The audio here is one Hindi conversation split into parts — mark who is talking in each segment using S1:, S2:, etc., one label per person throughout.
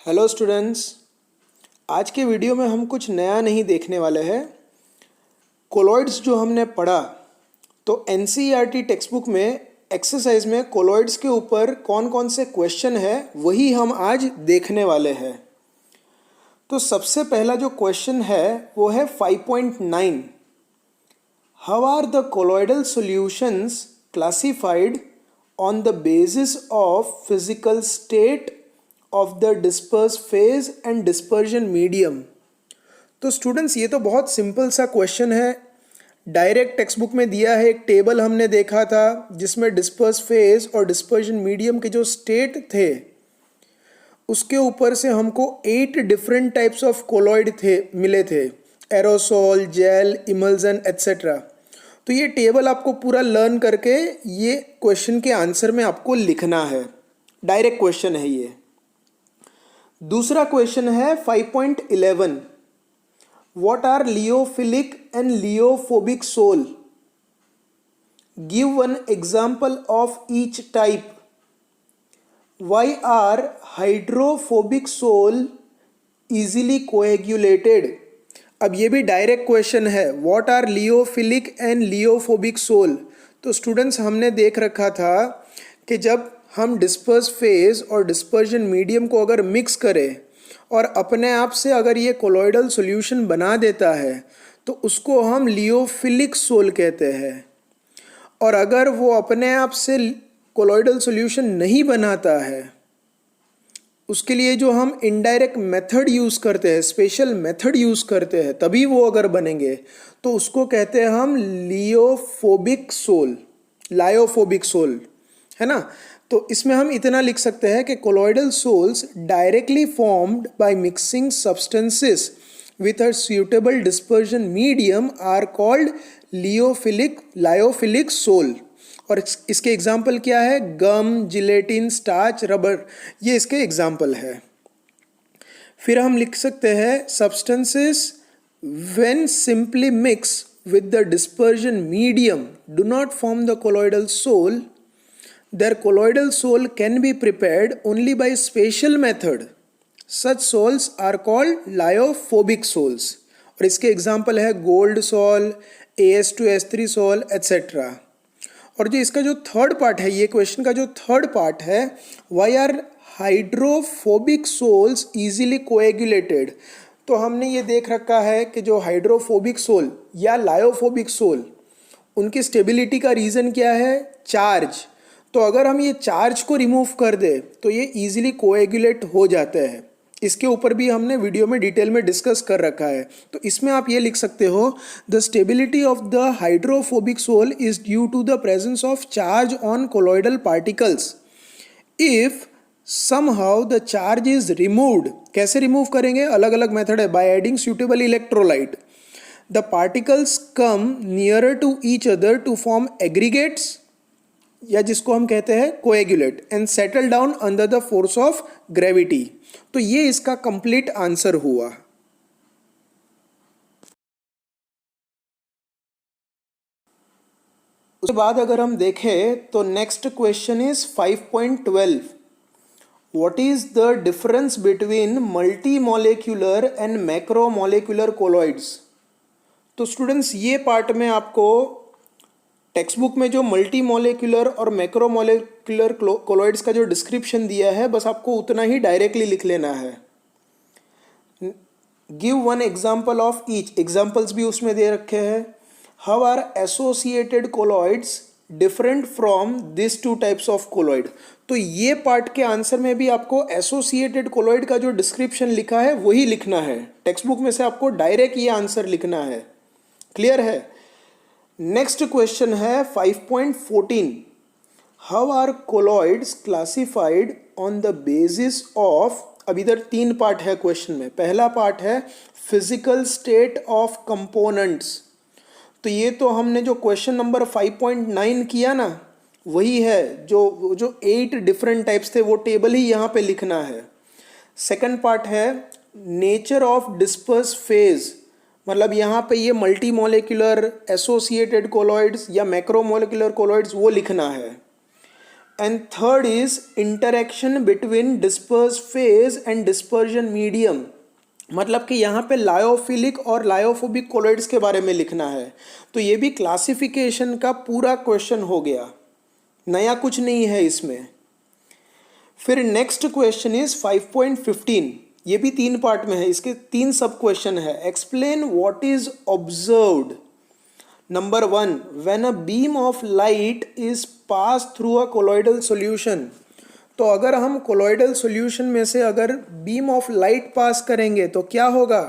S1: Hello students. आज के वीडियो में हम कुछ नया नहीं देखने वाले हैं। कोलॉइड्स जो हमने पढ़ा तो एनसीईआरटी टेक्स्ट बुक में एक्सरसाइज में कोलॉइड्स के ऊपर कौन कौन से क्वेश्चन है वही हम आज देखने वाले हैं। तो सबसे पहला जो क्वेश्चन है वो है 5.9। How are the colloidal solutions classified on the basis of physical state of the disperse phase and dispersion medium. तो स्टूडेंट्स ये तो बहुत सिंपल सा क्वेश्चन है, डायरेक्ट टेक्स्ट बुक में दिया है। एक टेबल हमने देखा था जिसमें डिस्पर्स फेज और डिस्पर्जन मीडियम के जो स्टेट थे उसके ऊपर से हमको 8 डिफरेंट टाइप्स ऑफ कोलॉइड मिले थे, एरोसोल, जेल, इमल्जन एट्सेट्रा। तो ये टेबल आपको पूरा लर्न करके ये क्वेश्चन के आंसर में आपको लिखना है। डायरेक्ट क्वेश्चन है ये। दूसरा क्वेश्चन है 5.11। What are lyophilic and lyophobic sol? Give one example of each type. Why are hydrophobic sol easily coagulated? अब ये भी डायरेक्ट क्वेश्चन है, what are lyophilic and lyophobic sol. तो स्टूडेंट्स हमने देख रखा था कि जब हम डिस्पर्स फेज और डिस्पर्जन मीडियम को अगर मिक्स करें और अपने आप से अगर ये कोलॉइडल सॉल्यूशन बना देता है तो उसको हम लियोफिलिक सोल कहते हैं। और अगर वो अपने आप से कोलॉइडल सॉल्यूशन नहीं बनाता है उसके लिए जो हम इनडायरेक्ट मेथड यूज़ करते हैं, स्पेशल मेथड यूज़ करते हैं, तभी वो अगर बनेंगे तो उसको कहते हैं हम लियोफोबिक सोल, लायोफोबिक सोल, है ना। तो इसमें हम इतना लिख सकते हैं कि colloidal sols directly formed by mixing substances with a suitable dispersion medium are called lyophilic sol. और इसके एग्जाम्पल क्या है? गम, जिलेटिन, स्टार्च, रबर, ये इसके एग्जाम्पल है। फिर हम लिख सकते हैं substances when simply mix with the dispersion medium do not form the colloidal sol. Their colloidal soul can be prepared only by special method. Such sols are called lyophobic sols. और इसके एग्जाम्पल है gold soul, AS2S3 soul etcetera. और जो इसका जो थर्ड पार्ट है, ये क्वेश्चन का जो थर्ड पार्ट है, why are hydrophobic sols easily coagulated. तो हमने ये देख रखा है कि जो हाइड्रोफोबिक सोल या लायोफोबिक सोल, उनकी स्टेबिलिटी का रीज़न क्या है? चार्ज। तो अगर हम ये चार्ज को रिमूव कर दे तो ये इजीली कोएगुलेट हो जाते हैं। इसके ऊपर भी हमने वीडियो में डिटेल में डिस्कस कर रखा है। तो इसमें आप ये लिख सकते हो, the stability of the hydrophobic sol is due to the presence of charge on colloidal particles. If somehow the charge is removed, कैसे रिमूव करेंगे? अलग अलग मेथड है, by adding suitable electrolyte. The particles come nearer to each other to form aggregates, या जिसको हम कहते हैं coagulate, and settle down under the force of gravity. तो ये इसका कंप्लीट आंसर हुआ। उसके बाद अगर हम देखें तो next question is 5.12। What is the difference between multi molecular and macromolecular colloids? तो स्टूडेंट्स ये पार्ट में आपको टेक्स्ट बुक में जो मल्टी मॉलिक्यूलर और मैक्रोमोलिकुलर कोलॉइड्स का जो डिस्क्रिप्शन दिया है बस आपको उतना ही डायरेक्टली लिख लेना है। Give one example of each, examples भी उसमें दे रखे हैं। How are associated colloids different from this two types of colloid? तो ये पार्ट के आंसर में भी आपको एसोसिएटेड कोलॉइड का जो डिस्क्रिप्शन लिखा है वही लिखना है। टेक्स्ट बुक में से आपको डायरेक्ट ये आंसर लिखना है। क्लियर है? नेक्स्ट क्वेश्चन है 5.14। How are colloids classified on the basis of? अब इधर 3 पार्ट है क्वेश्चन में। पहला पार्ट है फिजिकल स्टेट ऑफ कंपोनेंट्स। तो ये तो हमने जो क्वेश्चन नंबर 5.9 किया ना वही है, जो 8 डिफरेंट टाइप्स थे वो टेबल ही यहाँ पे लिखना है। सेकंड पार्ट है नेचर ऑफ डिस्पर्स फेज, मतलब यहाँ पे ये मल्टी मॉलिक्यूलर, एसोसिएटेड कोलॉइड्स या मैक्रोमोलिकुलर कोलॉइड्स वो लिखना है। And third is interaction between disperse phase and dispersion medium. मतलब कि यहाँ पे लायोफिलिक और लायोफोबिक कोलॉइड्स के बारे में लिखना है। तो ये भी क्लासिफिकेशन का पूरा क्वेश्चन हो गया, नया कुछ नहीं है इसमें। फिर नेक्स्ट क्वेश्चन इज 5.15, ये भी 3 पार्ट में है, इसके 3 सब क्वेश्चन है। Explain what is observed. Number 1, when a beam of light is pass through a colloidal solution. तो अगर हम कोलॉइडल सॉल्यूशन में से अगर बीम ऑफ लाइट पास करेंगे तो क्या होगा,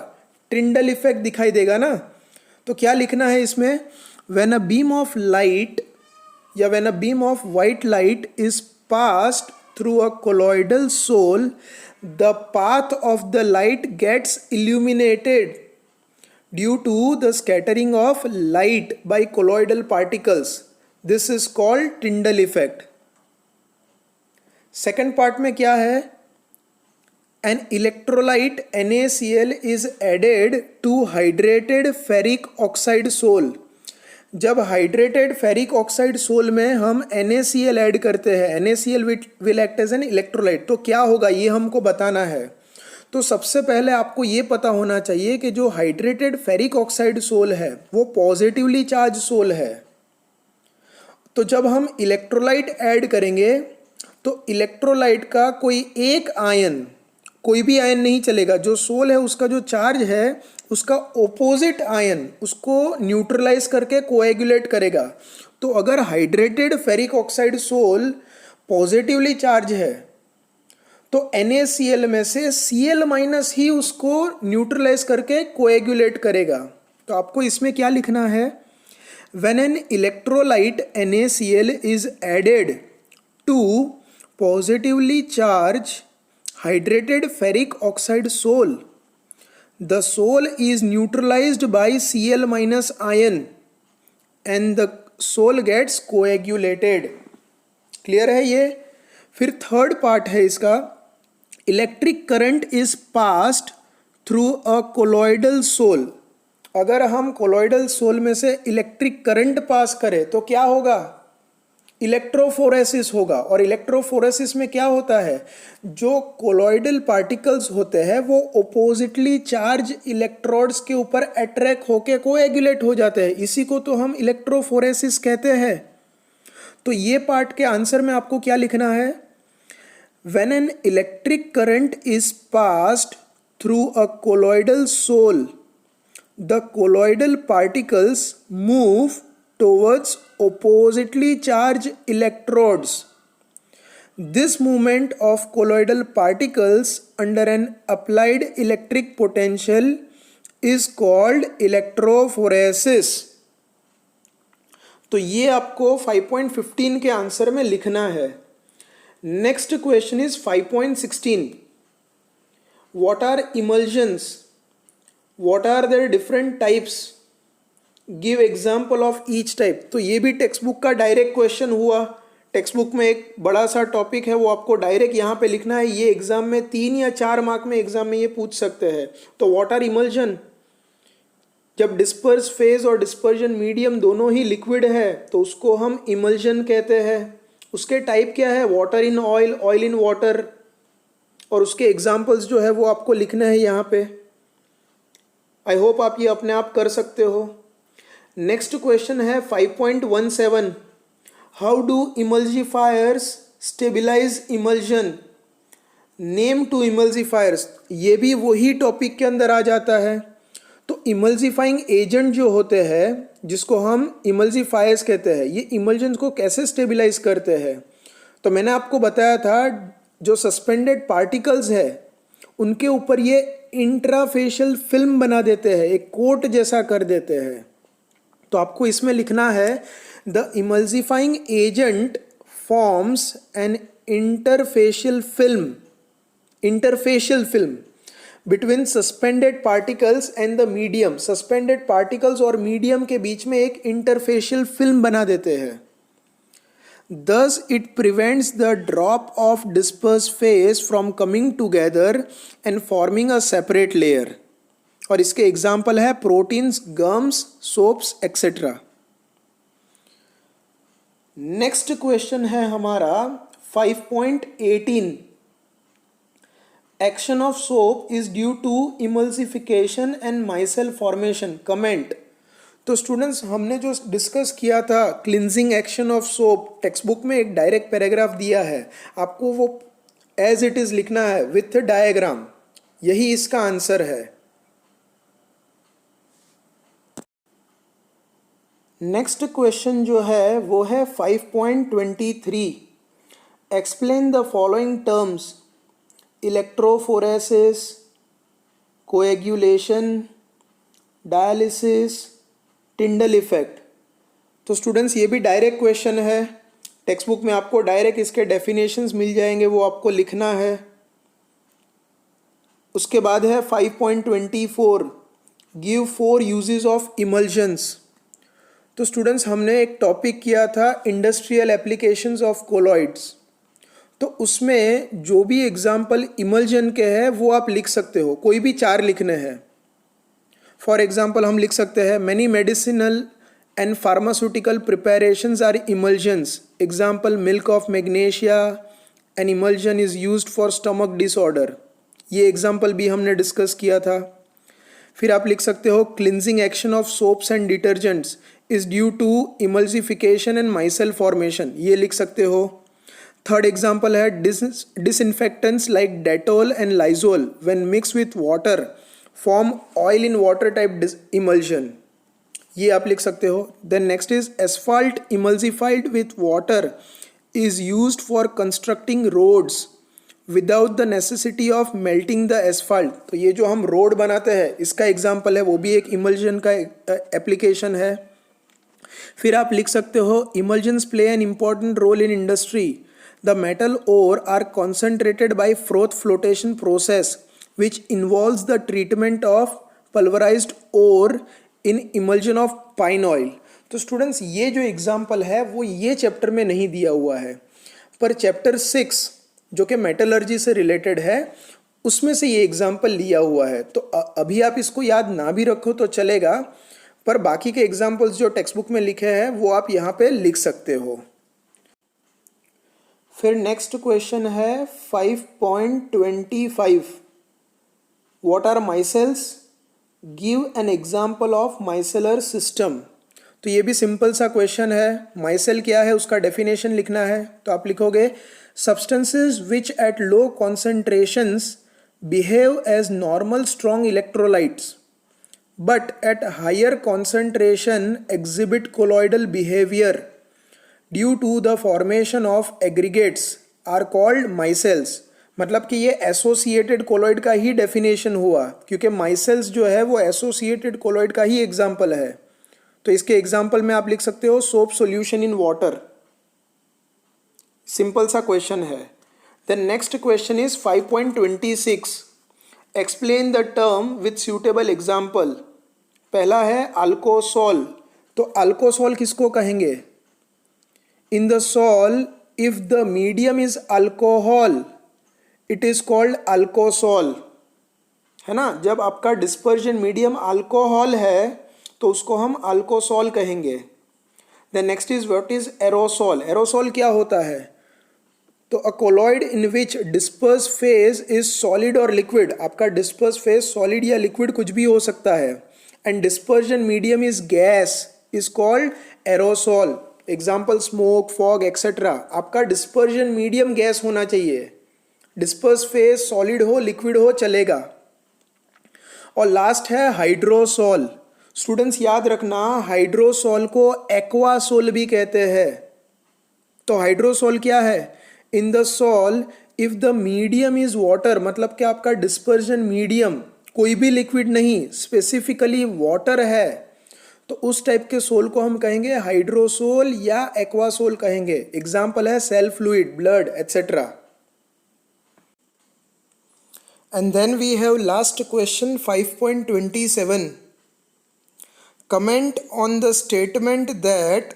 S1: ट्रिंडल इफेक्ट दिखाई देगा ना। तो क्या लिखना है इसमें, when a beam of light या when a beam of white light is passed through a colloidal sol, the path of the light gets illuminated due to the scattering of light by colloidal particles. This is called Tyndall effect. Second part में क्या है, an electrolyte NaCl is added to hydrated ferric oxide sole. जब हाइड्रेटेड फेरिक ऑक्साइड सोल में हम NaCl ऐड करते हैं, NaCl will act as an electrolyte, तो क्या होगा ये हमको बताना है। तो सबसे पहले आपको ये पता होना चाहिए कि जो हाइड्रेटेड फेरिक ऑक्साइड सोल है वो पॉजिटिवली चार्ज सोल है। तो जब हम इलेक्ट्रोलाइट ऐड करेंगे तो इलेक्ट्रोलाइट का कोई एक आयन, कोई भी आयन नहीं चलेगा, जो सोल है उसका जो चार्ज है उसका ओपोजिट आयन उसको न्यूट्रलाइज करके कोएगुलेट करेगा। तो अगर hydrated ferric oxide sol positively charge है तो NaCl में से Cl- ही उसको न्यूट्रलाइज करके कोएगुलेट करेगा। तो आपको इसमें क्या लिखना है, when an electrolyte NaCl is added to positively charge hydrated ferric oxide sole, the sole is neutralized by Cl- ion and the sole gets coagulated. Clear है ये। फिर थर्ड पार्ट है इसका, electric current is passed through a colloidal sol. अगर हम कोलॉइडल सोल में से इलेक्ट्रिक करंट पास करें तो क्या होगा, इलेक्ट्रोफोरेसिस होगा। और इलेक्ट्रोफोरेसिस में क्या होता है, जो कोलॉइडल पार्टिकल्स होते हैं वो ओपोजिटली चार्ज इलेक्ट्रोड्स के ऊपर अट्रैक्ट होके कोएगुलेट हो जाते हैं, इसी को तो हम इलेक्ट्रोफोरेसिस कहते हैं। तो ये पार्ट के आंसर में आपको क्या लिखना है, when an electric current is passed through a colloidal sol, the colloidal particles move towards oppositely charged electrodes. This movement of colloidal particles under an applied electric potential is called electrophoresis. तो ये आपको 5.15 के आंसर में लिखना है। Next question is 5.16, what are emulsions, what are their different types, give example of each type. तो ये भी टेक्स्ट बुक का डायरेक्ट क्वेश्चन हुआ। टेक्स्ट बुक में एक बड़ा सा टॉपिक है वो आपको डायरेक्ट यहाँ पे लिखना है। ये एग्जाम में 3 या 4 मार्क में एग्जाम में ये पूछ सकते हैं। तो व्हाट आर इमल्जन, जब डिस्पर्स फेज और डिस्पर्जन मीडियम दोनों ही लिक्विड है तो उसको हम इमल्जन कहते हैं। उसके टाइप क्या है, water in oil, oil in water, और उसके एग्जाम्पल्स जो है वो आपको लिखना है यहाँ पे। आई होप आप ये अपने आप कर सकते हो। नेक्स्ट क्वेश्चन है 5.17, how do emulsifiers stabilise emulsion, name two emulsifiers. ये भी वही टॉपिक के अंदर आ जाता है। तो इमल्जीफाइंग एजेंट जो होते हैं जिसको हम इमल्जीफायर्स कहते हैं, ये इमल्जन को कैसे स्टेबिलाइज करते हैं। तो मैंने आपको बताया था जो सस्पेंडेड पार्टिकल्स है उनके ऊपर ये इंट्राफेशियल फिल्म बना देते हैं, एक कोट जैसा कर देते हैं। तो आपको इसमें लिखना है, the emulsifying agent forms an interfacial film between suspended particles and the medium. Suspended particles और मीडियम के बीच में एक इंटरफेशियल फिल्म बना देते हैं। Thus it prevents the drop of dispersed phase from coming together and forming a separate layer. और इसके एग्जाम्पल है proteins, gums, soaps etcetera. Next question है हमारा 5.18। Action of soap is due to emulsification and micelle formation, comment. तो स्टूडेंट्स, हमने जो डिस्कस किया था cleansing action of soap, text book में एक डायरेक्ट पैराग्राफ दिया है, आपको वो एज इट इज लिखना है विथ डायग्राम। यही इसका आंसर है। नेक्स्ट क्वेश्चन जो है वो है 5.23। Explain the following terms: electrophoresis, coagulation, dialysis, Tyndall effect. तो स्टूडेंट्स, ये भी डायरेक्ट क्वेश्चन है, टेक्स्ट बुक में आपको डायरेक्ट इसके डेफिनेशंस मिल जाएंगे, वो आपको लिखना है। उसके बाद है 5.24, गिव 4 यूजेस ऑफ इमल्जन्स। तो स्टूडेंट्स, हमने एक टॉपिक किया था इंडस्ट्रियल एप्लीकेशंस ऑफ कोलॉइड्स, तो उसमें जो भी एग्जाम्पल इमल्जन के हैं वो आप लिख सकते हो, कोई भी 4 लिखने हैं। फॉर एग्जाम्पल हम लिख सकते हैं many medicinal and pharmaceutical preparations are emulsions. Example milk of magnesia, an emulsion is used for stomach disorder. ये एग्जाम्पल भी हमने डिस्कस किया था। फिर आप लिख सकते हो cleansing action of soaps and detergents is due to emulsification and micelle formation, ये लिख सकते हो। थर्ड एग्जाम्पल है disinfectants like Dettol and Lysol when mix with water form oil in water type emulsion, ये आप लिख सकते हो। Then next is asphalt emulsified with water is used for constructing roads without the necessity of melting the asphalt. तो ये जो हम रोड बनाते हैं इसका एग्जाम्पल है, वो भी एक इमल्जन का एप्लीकेशन है। फिर आप लिख सकते हो emulsions play an important role in industry. The metal ore are concentrated by froth flotation process which involves the treatment of pulverised ore in emulsion of pine oil. तो स्टूडेंट्स, ये जो एग्जाम्पल है वो ये चैप्टर में नहीं दिया हुआ है, पर चैप्टर 6 जो कि मेटलर्जी से रिलेटेड है उसमें से ये एग्जाम्पल लिया हुआ है। तो अभी आप इसको याद ना भी रखो तो चलेगा, पर बाकी के एग्जाम्पल्स जो टेक्स्ट बुक में लिखे हैं वो आप यहाँ पे लिख सकते हो। फिर नेक्स्ट क्वेश्चन है 5.25, what are micelles, give an example of micellar system. तो ये भी सिंपल सा क्वेश्चन है। माइसेल क्या है उसका डेफिनेशन लिखना है, तो आप लिखोगे substances which at low concentrations behave as normal strong electrolytes but at higher concentration exhibit colloidal behavior due to the formation of aggregates are called micelles। मतलब कि ये एसोसिएटेड कोलॉइड का ही डेफिनेशन हुआ, क्योंकि माइसेल्स जो है वो एसोसिएटेड कोलॉइड का ही एग्जाम्पल है। तो इसके एग्जाम्पल में आप लिख सकते हो soap solution in water, simple सा क्वेश्चन है। Then next question is 5.26, explain the term with suitable example. पहला है अल्कोसॉल। तो अल्कोसॉल किसको कहेंगे? In the sol if the medium is alcohol it is called alcosol, है ना। जब आपका डिस्पर्जन मीडियम अल्कोहल है तो उसको हम अल्कोसॉल कहेंगे। Then next is what is aerosol. Aerosol क्या होता है? तो a colloid in which disperse phase is solid और लिक्विड। आपका डिस्पर्स फेज सॉलिड या लिक्विड कुछ भी हो सकता है, and dispersion medium is gas is called aerosol. Example smoke, fog etcetera. आपका डिस्पर्जन मीडियम गैस होना चाहिए, डिस्पर्स फेज सॉलिड हो लिक्विड हो चलेगा। और लास्ट है हाइड्रोसॉल। स्टूडेंट्स याद रखना, हाइड्रोसॉल को एक्वासोल भी कहते हैं। तो हाइड्रोसॉल क्या है? In the sol if the medium is water, मतलब कि आपका डिस्पर्जन मीडियम कोई भी लिक्विड नहीं, स्पेसिफिकली वाटर है, तो उस टाइप के सोल को हम कहेंगे हाइड्रोसोल या एक्वासोल कहेंगे। एग्जाम्पल है cell fluid, blood etcetera. And then we have last question 5.27, comment on the statement that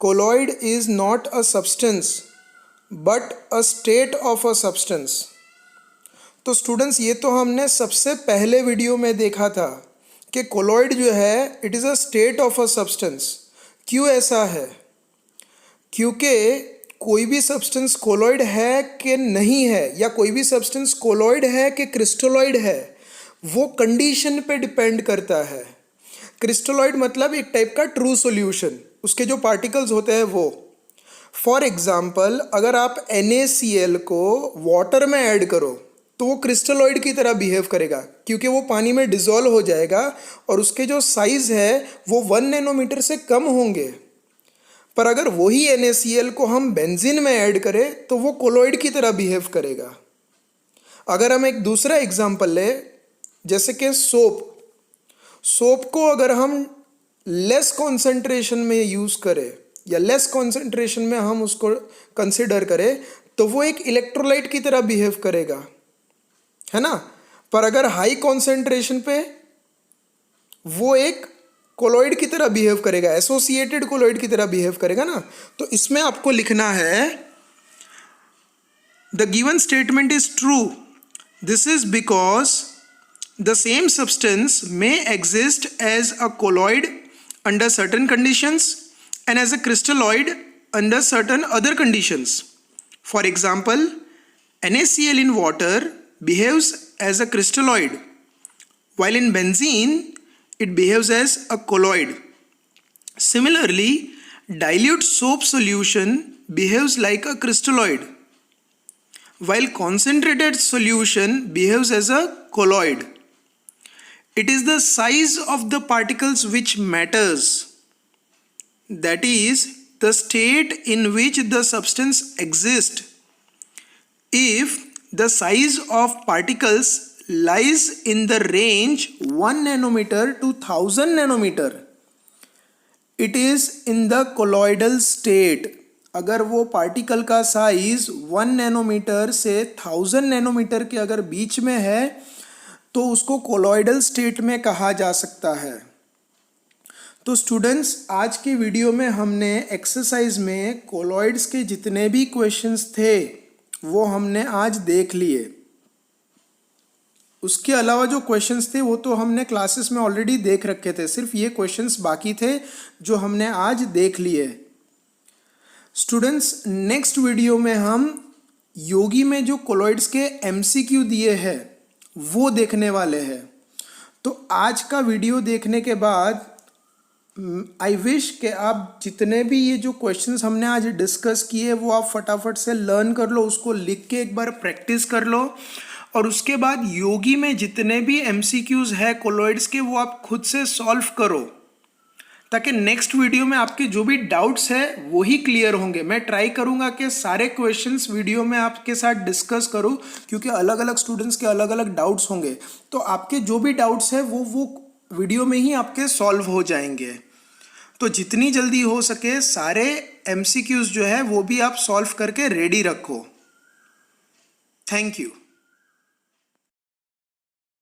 S1: colloid is not a substance but a state of a substance। तो स्टूडेंट्स, ये तो हमने सबसे पहले वीडियो में देखा था कि कोलॉइड जो है it is a state of a substance. क्यों ऐसा है? क्योंकि कोई भी सब्सटेंस कोलॉइड है कि नहीं है, या कोई भी सब्सटेंस कोलॉइड है कि क्रिस्टलॉइड है, वो कंडीशन पे डिपेंड करता है। क्रिस्टलॉइड मतलब एक टाइप का ट्रू सॉल्यूशन, उसके जो पार्टिकल्स होते हैं वो। फॉर एग्जाम्पल, अगर आप NaCl को वाटर में ऐड करो तो वो क्रिस्टलॉइड की तरह बिहेव करेगा, क्योंकि वो पानी में डिज़ोल्व हो जाएगा और उसके जो साइज़ है वो 1 नैनोमीटर से कम होंगे। पर अगर वही NaCl को हम बेंजीन में ऐड करें तो वो कोलॉइड की तरह बिहेव करेगा। अगर हम एक दूसरा एग्जाम्पल लें, जैसे कि सोप को अगर हम लेस कॉन्सेंट्रेशन में यूज़ करें या लेस कॉन्सेंट्रेशन में हम उसको कंसिडर करें तो वो एक इलेक्ट्रोलाइट की तरह बिहेव करेगा, है ना। पर अगर हाई कॉन्सेंट्रेशन पे वो एक कोलॉइड की तरह बिहेव करेगा, एसोसिएटेड कोलॉइड की तरह बिहेव करेगा ना। तो इसमें आपको लिखना है the given statement is true, this is because the same substance may exist as a colloid under certain conditions and as a crystalloid under certain other conditions. For example, NaCl in water behaves as a crystalloid, while in benzene it behaves as a colloid. Similarly, dilute soap solution behaves like a crystalloid, while concentrated solution behaves as a colloid. It is the size of the particles which matters, that is, the state in which the substance exists. If the size of particles lies in the range 1 nanometer to 1000 nanometer, it is in the colloidal state. अगर वो पार्टिकल का साइज 1 नैनोमीटर से 1000 नैनोमीटर के अगर बीच में है तो उसको कोलॉइडल स्टेट में कहा जा सकता है। तो स्टूडेंट्स, आज की वीडियो में हमने एक्सरसाइज में कोलॉइड्स के जितने भी क्वेश्चंस थे वो हमने आज देख लिए। उसके अलावा जो क्वेश्चंस थे वो तो हमने क्लासेस में ऑलरेडी देख रखे थे, सिर्फ ये क्वेश्चंस बाकी थे जो हमने आज देख लिए। स्टूडेंट्स, नेक्स्ट वीडियो में हम योगी में जो कोलॉइड्स के MCQ दिए हैं वो देखने वाले हैं। तो आज का वीडियो देखने के बाद आई विश कि आप जितने भी ये जो क्वेश्चंस हमने आज डिस्कस किए वो आप फटाफट से लर्न कर लो, उसको लिख के एक बार प्रैक्टिस कर लो, और उसके बाद योगी में जितने भी MCQs है कोलॉइड्स के वो आप खुद से सॉल्व करो, ताकि नेक्स्ट वीडियो में आपके जो भी डाउट्स है वही क्लियर होंगे। मैं ट्राई करूंगा कि सारे क्वेश्चंस वीडियो में आपके साथ डिस्कस करूं, क्योंकि अलग अलग स्टूडेंट्स के अलग अलग डाउट्स होंगे, तो आपके जो भी डाउट्स है वो वीडियो में ही आपके सॉल्व हो जाएंगे। तो जितनी जल्दी हो सके सारे MCQs जो है वो भी आप सॉल्व करके रेडी रखो। Thank you.